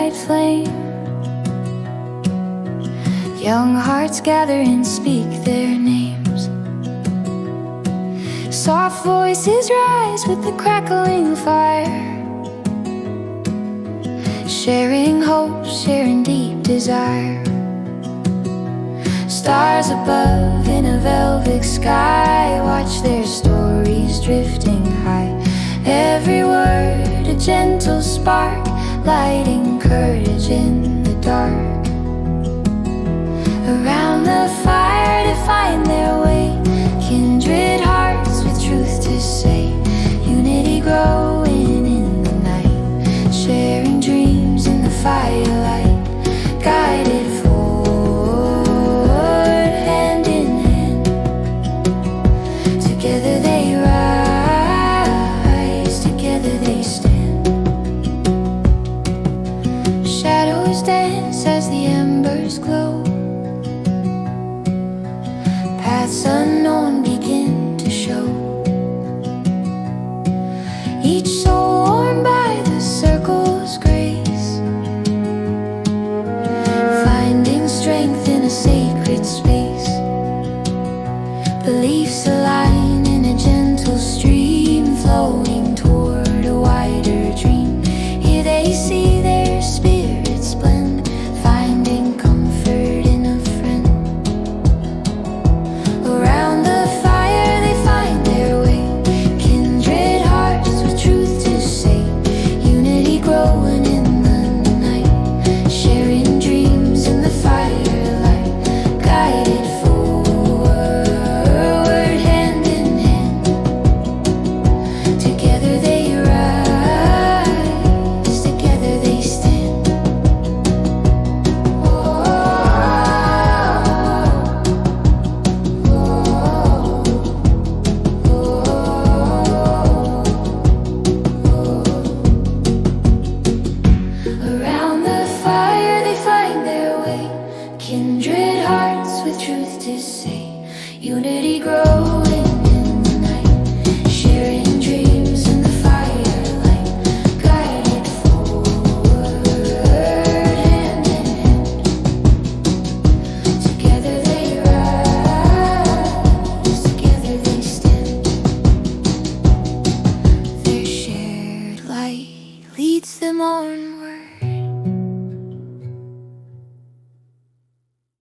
firelight flame. Young hearts gather and speak their names. Soft voices rise with the crackling fire, sharing hope, sharing deep desire. Stars above in a velvet sky watch their stories drifting high. Every word a gentle spark, lighting courage in the dark. Around the fire to find their way, kindred hearts with truth to say. Unity growing in the night, sharing dreams in the firelight. Guided forward hand in hand, together they rise, together they stand. Shadows dance as the embers glow, paths unknown begin to show. Each soul warmed by the circle's grace, finding strength in a sacred space. Beliefs